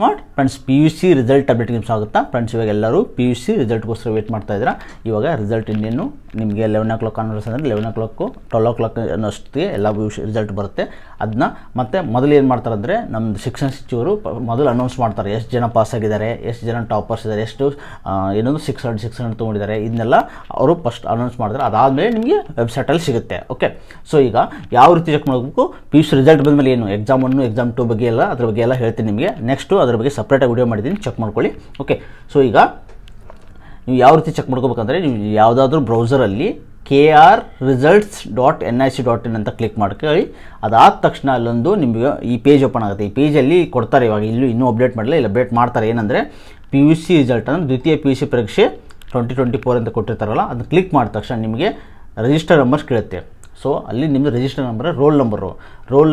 Smart friends. PUC result ಅಪ್ಡೇಟ್ಗೆ ಸ್ವಾಗತ friends. ಇವಾಗ ಎಲ್ಲರೂ PUC ರಿಸಲ್ಟ್ಗೋಸ್ಕರ ವೇಟ್ ಮಾಡ್ತಾ ಇದ್ದೀರಾ. ಇವಾಗ ರಿಸಲ್ಟ್ ಇನ್ನೇನು ನಿಮಗೆ 11 o'clock ಆನ್ವರ್ಸ್ ಅಂದರೆ 11 o'clock 12 o'clock ಅನ್ನೋಷ್ಟೊತ್ತಿಗೆ ಎಲ್ಲ ರಿಸಲ್ಟ್ ಬರುತ್ತೆ. ಅದನ್ನ ಮತ್ತೆ ಮೊದಲು ಏನು ಮಾಡ್ತಾರೆ ಅಂದರೆ ನಮ್ಮದು ಶಿಕ್ಷಣ ಸಚಿವರು ಮೊದಲು ಅನೌನ್ಸ್ ಮಾಡ್ತಾರೆ ಎಷ್ಟು ಜನ ಪಾಸ್ ಆಗಿದ್ದಾರೆ, ಎಷ್ಟು ಜನ ಟಾಪರ್ಸ್ ಇದ್ದಾರೆ, ಎಷ್ಟು ಏನೊಂದು 600 ತೊಗೊಂಡಿದ್ದಾರೆ, ಇದನ್ನೆಲ್ಲ ಅವರು ಫಸ್ಟ್ ಅನೌನ್ಸ್ ಮಾಡಿದ್ರೆ ಅದಾದಮೇಲೆ ನಿಮಗೆ ವೆಬ್ಸೈಟಲ್ಲಿ ಸಿಗುತ್ತೆ. ಓಕೆ, ಸೊ ಈಗ ಯಾವ ರೀತಿ ಚೆಕ್ ಮಾಡಬೇಕು, PUC ರಿಸಲ್ಟ್ ಬಂದಮೇಲೆ ಏನು ಎಕ್ಸಾಮ್ 1 ಎಕ್ಸಾಮ್ 2 ಬಗ್ಗೆ ಎಲ್ಲ ಅದ್ರ ಬಗ್ಗೆ ಎಲ್ಲ ಹೇಳ್ತೀನಿ ನಿಮಗೆ. ನೆಕ್ಸ್ಟು ಅದ್ರ ಬಗ್ಗೆ ಸಪ್ರೇಟಾಗಿ ವಿಡಿಯೋ ಮಾಡಿದ್ದೀನಿ, ಚೆಕ್ ಮಾಡ್ಕೊಳ್ಳಿ. ಓಕೆ, ಸೊ ಈಗ ನೀವು ಯಾವ ರೀತಿ ಚೆಕ್ ಮಾಡ್ಕೋಬೇಕಂದ್ರೆ ನೀವು ಯಾವುದಾದ್ರೂ ಬ್ರೌಸರಲ್ಲಿ krresults.nic.in ಅಂತ ಕ್ಲಿಕ್ ಮಾಡ್ಕೊಳ್ಳಿ. ಅದಾದ ತಕ್ಷಣ ಅಲ್ಲೊಂದು ನಿಮಗೆ ಈ ಪೇಜ್ ಓಪನ್ ಆಗುತ್ತೆ. ಈ ಪೇಜಲ್ಲಿ ಕೊಡ್ತಾರೆ, ಇವಾಗ ಇನ್ನೂ ಅಪ್ಡೇಟ್ ಮಾಡಲಿಲ್ಲ, ಇಲ್ಲ ಅಪ್ಡೇಟ್ ಮಾಡ್ತಾರೆ. ಏನಂದರೆ PUC ರಿಸಲ್ಟ್ ಅಂದರೆ ದ್ವಿತೀಯ PUC ಪರೀಕ್ಷೆ 2024 ಅಂತ ಕೊಟ್ಟಿರ್ತಾರಲ್ಲ, ಅದನ್ನ ಕ್ಲಿಕ್ ಮಾಡಿದ ತಕ್ಷಣ ನಿಮಗೆ ರಿಜಿಸ್ಟರ್ ನಂಬರ್ಸ್ ಕೇಳುತ್ತೆ. ಸೊ ಅಲ್ಲಿ ನಿಮ್ಮದು register number roll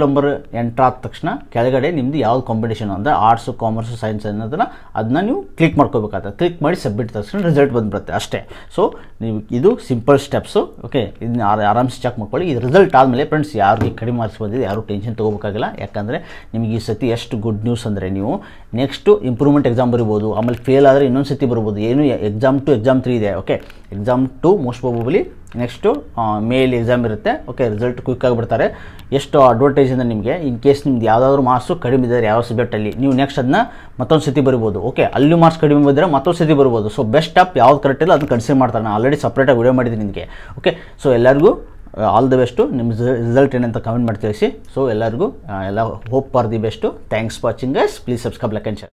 number entry ಆದ ತಕ್ಷಣ ಕೆಳಗಡೆ ನಿಮ್ಮದು ಯಾವ್ದು ಕಾಂಪಿಟೇಷನ್ ಅಂದರೆ ಆರ್ಟ್ಸು, ಕಾಮರ್ಸು, ಸೈನ್ಸ್ ಅನ್ನೋದನ್ನ ಅದನ್ನ ನೀವು ಕ್ಲಿಕ್ ಮಾಡ್ಕೋಬೇಕಾಗುತ್ತೆ. ಕ್ಲಿಕ್ ಮಾಡಿ ಸಬ್ಮಿಟ್ ತಕ್ಷಣ ರಿಸಲ್ಟ್ ಬಂದುಬಿಡುತ್ತೆ ಅಷ್ಟೇ. ಸೊ ನೀವು ಇದು ಸಿಂಪಲ್ ಸ್ಟೆಪ್ಸು. ಓಕೆ, ಇದನ್ನ ಆರಾಮ್ಸೆ ಚೆಕ್ ಮಾಡ್ಕೊಳ್ಳಿ. ಇದು ರಿಸಲ್ಟ್ ಆದಮೇಲೆ ಫ್ರೆಂಡ್ಸ್ ಯಾರಿಗೆ ಕಡಿಮೆ ಮಾರ್ಕ್ಸ್ ಬಂದಿದೆ ಯಾರು ಟೆನ್ಷನ್ ತೊಗೋಬೇಕಾಗಿಲ್ಲ. ಯಾಕಂದರೆ ನಿಮಗೆ ಈ ಸತಿ ಎಷ್ಟು ಗುಡ್ ನ್ಯೂಸ್ ಅಂದರೆ ನೀವು ನೆಕ್ಸ್ಟು ಇಂಪ್ರೂವ್ಮೆಂಟ್ ಎಕ್ಸಾಮ್ ಬರಿಬೋದು, ಆಮೇಲೆ ಫೇಲ್ ಆದರೆ ಇನ್ನೊಂದು ಸತಿ ಬರ್ಬೋದು. ಏನು ಎಕ್ಸಾಮ್ 2 ಎಕ್ಸಾಮ್ 3 ಇದೆ. Okay, exam 2 most probably next ಮೇಲ್ ಎಕ್ಸಾಮ್ ಇರುತ್ತೆ. ಓಕೆ, ರಿಸಲ್ಟ್ ಕ್ವಿಕ್ಕಾಗಿ ಬಿಡ್ತಾರೆ. ಎಷ್ಟು ಅಡ್ವಾಂಟೇಜಿಂದ ನಿಮಗೆ ಇನ್ ಕೇಸ್ ನಿಮ್ದು ಯಾವುದಾದ್ರೂ ಮಾರ್ಕ್ಸು ಕಡಿಮೆ ಇದ್ದಾರೆ ಯಾವ ಸಬ್ಜೆಕ್ಟಲ್ಲಿ, ನೀವು ನೆಕ್ಸ್ಟ್ ಅದನ್ನ ಮತ್ತೊಂದು ಸತಿ ಬರಿಬೋದು. ಓಕೆ, ಅಲ್ಲಿ ಮಾರ್ಕ್ಸ್ ಕಡಿಮೆ ಬಂದರೆ ಮತ್ತೊಂದು ಸತಿ ಬರ್ಬೋದು. ಸೊ ಬೆಸ್ಟ್ ಆಪ್ ಯಾವ್ದು ಕರೆಕ್ಟ್ ಇಲ್ಲ ಅದನ್ನು ಕನ್ಸಿಡರ್ ಮಾಡ್ತಾರೆ. ನಾನು ಆಲ್ರೆಡಿ ಸಪ್ರೇಟಾಗಿ ವಿಡಿಯೋ ಮಾಡಿದ್ದೀನಿ ನಿಮಗೆ. ಓಕೆ, ಸೊ ಎಲ್ಲರಿಗೂ ಆಲ್ ದ ಬೆಸ್ಟು. ನಿಮ್ಮ ರಿಸಲ್ಟ್ ಏನಂತ ಕಮೆಂಟ್ ಮಾಡಿ ತಿಳಿಸಿ. ಸೊ ಎಲ್ಲರಿಗೂ ಎಲ್ಲ hope for the best. Thanks for watching guys. Please subscribe, like and share.